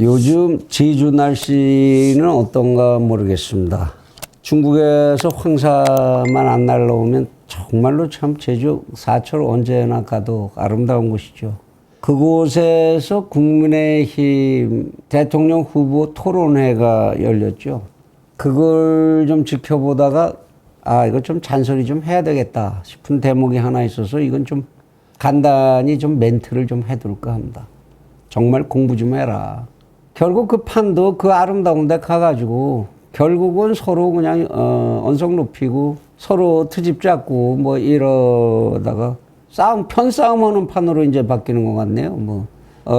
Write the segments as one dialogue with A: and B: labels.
A: 요즘 제주 날씨는 어떤가 모르겠습니다. 중국에서 황사만 안 날라오면 정말로 참 제주 사철 언제나 가도 아름다운 곳이죠. 그곳에서 국민의힘 대통령 후보 토론회가 열렸죠. 그걸 좀 지켜보다가 이거 좀 잔소리 좀 해야 되겠다 싶은 대목이 하나 있어서 이건 좀 간단히 좀 멘트를 좀 해둘까 합니다. 정말 공부 좀 해라. 결국 그 판도 그 아름다운 데 가가지고 결국은 서로 그냥 언성 높이고 서로 트집 잡고 뭐 이러다가 편싸움 하는 판으로 이제 바뀌는 것 같네요.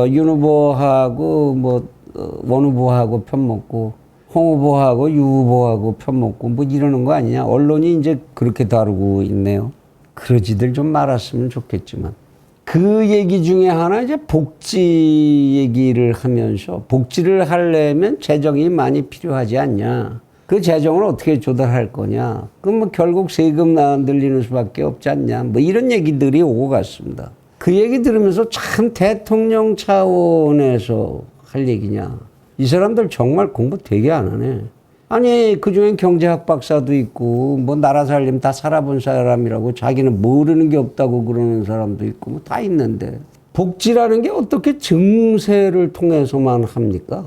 A: 윤 후보하고 원 후보하고 편 먹고 홍 후보하고 유 후보하고 편 먹고 뭐 이러는 거 아니냐. 언론이 이제 그렇게 다루고 있네요. 그러지들 좀 말았으면 좋겠지만. 그 얘기 중에 하나 이제 복지 얘기를 하면서 복지를 하려면 재정이 많이 필요하지 않냐. 그 재정을 어떻게 조달할 거냐. 그럼 뭐 결국 세금 늘리는 수밖에 없지 않냐. 뭐 이런 얘기들이 오고 갔습니다. 그 얘기 들으면서 참 대통령 차원에서 할 얘기냐. 이 사람들 정말 공부 되게 안 하네. 아니 그중엔 경제학 박사도 있고 뭐 나라 살림 다 살아본 사람이라고 자기는 모르는 게 없다고 그러는 사람도 있고 뭐 다 있는데 복지라는 게 어떻게 증세를 통해서만 합니까?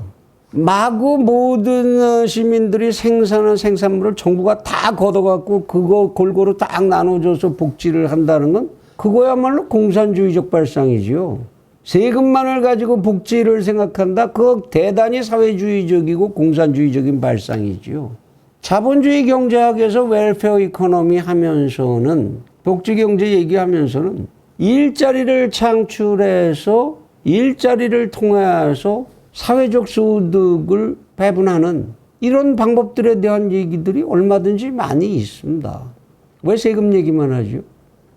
A: 마구 모든 시민들이 생산한 생산물을 정부가 다 걷어갖고 그거 골고루 딱 나눠줘서 복지를 한다는 건 그거야말로 공산주의적 발상이지요. 세금만을 가지고 복지를 생각한다? 그거 대단히 사회주의적이고 공산주의적인 발상이지요. 자본주의 경제학에서 웰페어 이코노미 하면서는 복지경제 얘기하면서는 일자리를 창출해서 일자리를 통해서 사회적 소득을 배분하는 이런 방법들에 대한 얘기들이 얼마든지 많이 있습니다. 왜 세금 얘기만 하죠?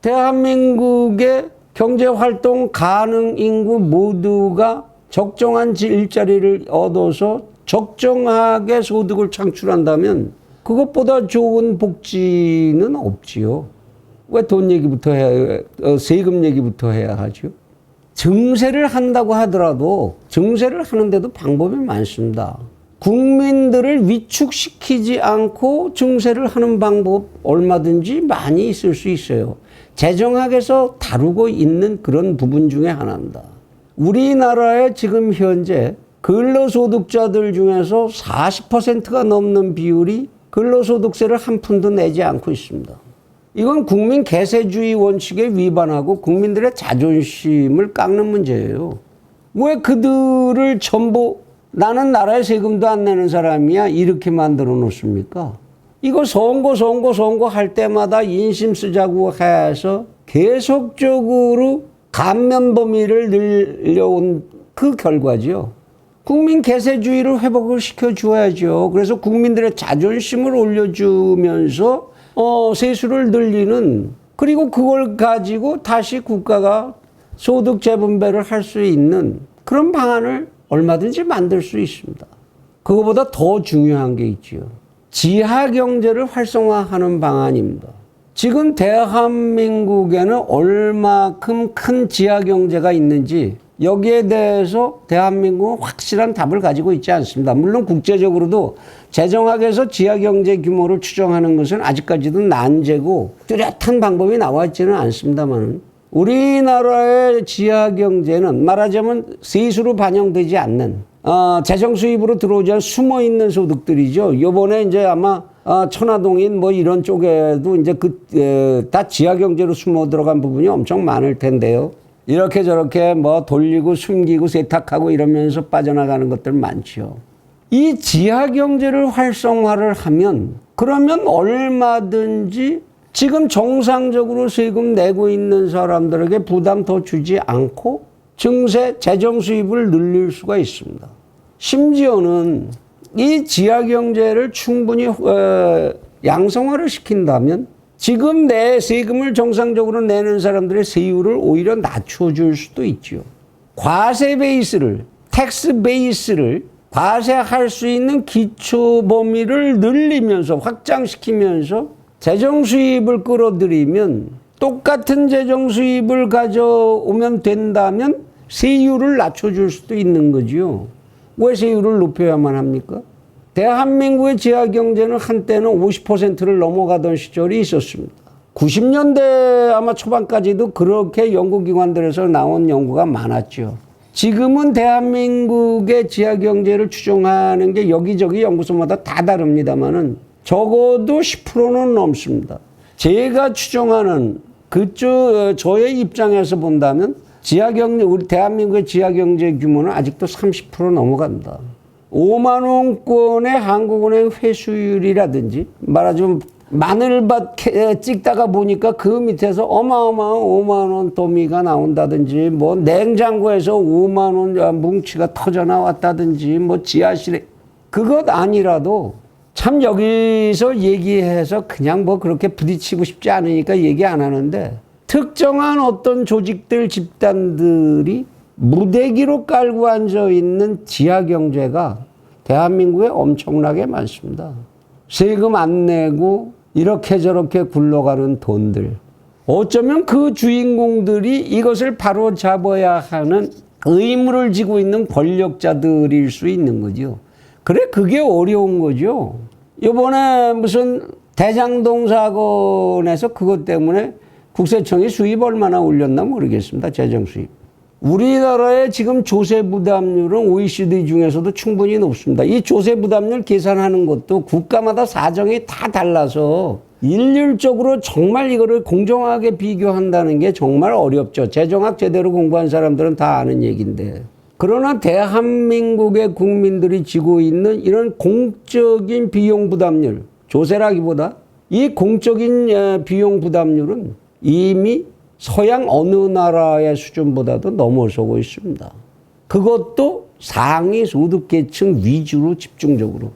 A: 대한민국의 경제활동 가능 인구 모두가 적정한 일자리를 얻어서 적정하게 소득을 창출한다면 그것보다 좋은 복지는 없지요. 왜 돈 얘기부터 세금 얘기부터 해야 하죠? 증세를 한다고 하더라도 증세를 하는데도 방법이 많습니다. 국민들을 위축시키지 않고 증세를 하는 방법 얼마든지 많이 있을 수 있어요. 재정학에서 다루고 있는 그런 부분 중에 하나입니다. 우리나라의 지금 현재 근로소득자들 중에서 40%가 넘는 비율이 근로소득세를 한 푼도 내지 않고 있습니다. 이건 국민 개세주의 원칙에 위반하고 국민들의 자존심을 깎는 문제예요. 왜 그들을 전부 나는 나라에 세금도 안 내는 사람이야 이렇게 만들어 놓습니까? 이거 선거 할 때마다 인심 쓰자고 해서 계속적으로 감면 범위를 늘려온 그 결과죠. 국민 개세주의를 회복을 시켜줘야죠. 그래서 국민들의 자존심을 올려주면서 세수를 늘리는 그리고 그걸 가지고 다시 국가가 소득 재분배를 할 수 있는 그런 방안을 얼마든지 만들 수 있습니다. 그거보다 더 중요한 게 있죠. 지하경제를 활성화하는 방안입니다. 지금 대한민국에는 얼마큼 큰 지하경제가 있는지 여기에 대해서 대한민국은 확실한 답을 가지고 있지 않습니다. 물론 국제적으로도 재정학에서 지하경제 규모를 추정하는 것은 아직까지도 난제고 뚜렷한 방법이 나와 있지는 않습니다만 우리나라의 지하경제는 말하자면 세수로 반영되지 않는 재정 수입으로 들어오지 않은 숨어있는 소득들이죠. 요번에 이제 아마 천화동인 뭐 이런 쪽에도 이제 다 지하경제로 숨어 들어간 부분이 엄청 많을 텐데요. 이렇게 저렇게 뭐 돌리고 숨기고 세탁하고 이러면서 빠져나가는 것들 많죠. 이 지하경제를 활성화를 하면 그러면 얼마든지 지금 정상적으로 세금 내고 있는 사람들에게 부담 더 주지 않고 증세, 재정 수입을 늘릴 수가 있습니다. 심지어는 이 지하경제를 충분히 양성화를 시킨다면 지금 내 세금을 정상적으로 내는 사람들의 세율을 오히려 낮춰줄 수도 있죠. 과세 베이스를, 텍스 베이스를 과세할 수 있는 기초 범위를 늘리면서 확장시키면서 재정 수입을 끌어들이면 똑같은 재정 수입을 가져오면 된다면 세율을 낮춰줄 수도 있는 거죠. 왜 세율을 높여야만 합니까? 대한민국의 지하경제는 한때는 50%를 넘어가던 시절이 있었습니다. 90년대 아마 초반까지도 그렇게 연구기관들에서 나온 연구가 많았죠. 지금은 대한민국의 지하경제를 추정하는 게 여기저기 연구소마다 다 다릅니다만은 적어도 10%는 넘습니다. 제가 추정하는 저의 입장에서 본다면 우리 대한민국의 지하경제 규모는 아직도 30% 넘어간다. 5만 원권의 한국은행 회수율이라든지 말하자면 마늘밭 찍다가 보니까 그 밑에서 어마어마한 5만 원 도미가 나온다든지 뭐 냉장고에서 5만 원 뭉치가 터져 나왔다든지 뭐 지하실에 그것 아니라도 참 여기서 얘기해서 그냥 뭐 그렇게 부딪히고 싶지 않으니까 얘기 안 하는데 특정한 어떤 조직들 집단들이 무대기로 깔고 앉아 있는 지하경제가 대한민국에 엄청나게 많습니다. 세금 안 내고 이렇게 저렇게 굴러가는 돈들. 어쩌면 그 주인공들이 이것을 바로 잡아야 하는 의무를 지고 있는 권력자들일 수 있는 거죠. 그래, 그게 어려운 거죠. 이번에 무슨 대장동 사건에서 그것 때문에 국세청이 수입 얼마나 올렸나 모르겠습니다. 재정 수입. 우리나라의 지금 조세 부담률은 OECD 중에서도 충분히 높습니다. 이 조세 부담률 계산하는 것도 국가마다 사정이 다 달라서 일률적으로 정말 이거를 공정하게 비교한다는 게 정말 어렵죠. 재정학 제대로 공부한 사람들은 다 아는 얘기인데. 그러나 대한민국의 국민들이 지고 있는 이런 공적인 비용 부담률, 조세라기보다 이 공적인 비용 부담률은 이미 서양 어느 나라의 수준보다도 넘어서고 있습니다. 그것도 상위 소득계층 위주로 집중적으로.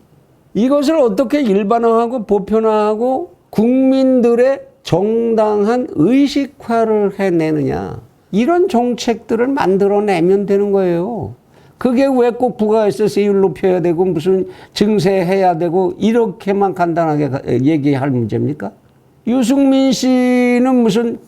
A: 이것을 어떻게 일반화하고 보편화하고 국민들의 정당한 의식화를 해내느냐. 이런 정책들을 만들어내면 되는 거예요. 그게 왜 꼭 부가세 세율 높여야 되고 무슨 증세해야 되고 이렇게만 간단하게 얘기할 문제입니까? 유승민 씨는 무슨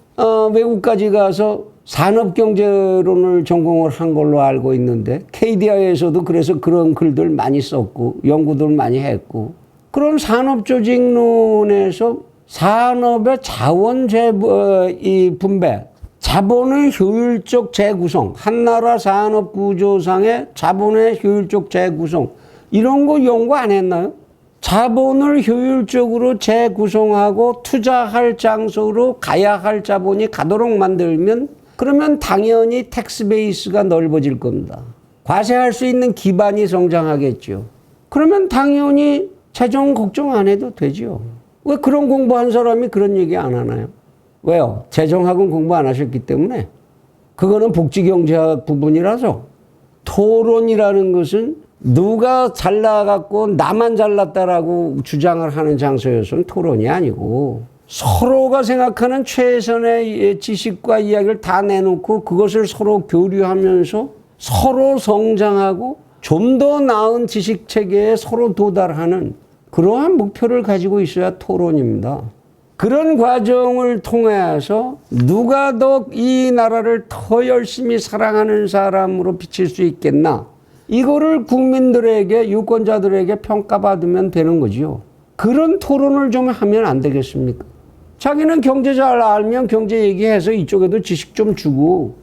A: 외국까지 가서 산업경제론을 전공을 한 걸로 알고 있는데 KDI에서도 그래서 그런 글들 많이 썼고 연구들 많이 했고 그런 산업조직론에서 산업의 자원 분배 자본의 효율적 재구성, 한 나라 산업 구조상의 자본의 효율적 재구성 이런 거 연구 안 했나요? 자본을 효율적으로 재구성하고 투자할 장소로 가야 할 자본이 가도록 만들면 그러면 당연히 텍스 베이스가 넓어질 겁니다. 과세할 수 있는 기반이 성장하겠죠. 그러면 당연히 재정 걱정 안 해도 되죠. 왜 그런 공부한 사람이 그런 얘기 안 하나요? 왜요? 재정학은 공부 안 하셨기 때문에. 그거는 복지경제학 부분이라서. 토론이라는 것은 누가 잘나갖고 나만 잘났다라고 주장을 하는 장소에서는 토론이 아니고 서로가 생각하는 최선의 지식과 이야기를 다 내놓고 그것을 서로 교류하면서 서로 성장하고 좀 더 나은 지식체계에 서로 도달하는 그러한 목표를 가지고 있어야 토론입니다. 그런 과정을 통해서 누가 더 이 나라를 더 열심히 사랑하는 사람으로 비칠 수 있겠나? 이거를 국민들에게, 유권자들에게 평가받으면 되는 거죠. 그런 토론을 좀 하면 안 되겠습니까? 자기는 경제 잘 알면 경제 얘기해서 이쪽에도 지식 좀 주고,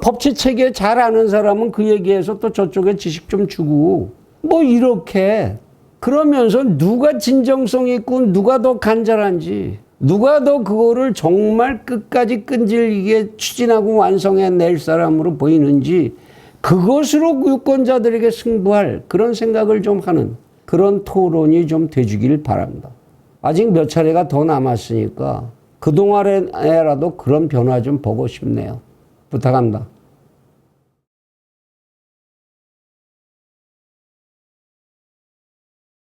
A: 법치 체계 잘 아는 사람은 그 얘기해서 또 저쪽에 지식 좀 주고, 뭐 이렇게. 그러면서 누가 진정성 있고 누가 더 간절한지, 누가 더 그거를 정말 끝까지 끈질기게 추진하고 완성해낼 사람으로 보이는지 그것으로 유권자들에게 승부할 그런 생각을 좀 하는 그런 토론이 좀 돼주길 바랍니다. 아직 몇 차례가 더 남았으니까 그동안에라도 그런 변화 좀 보고 싶네요. 부탁합니다.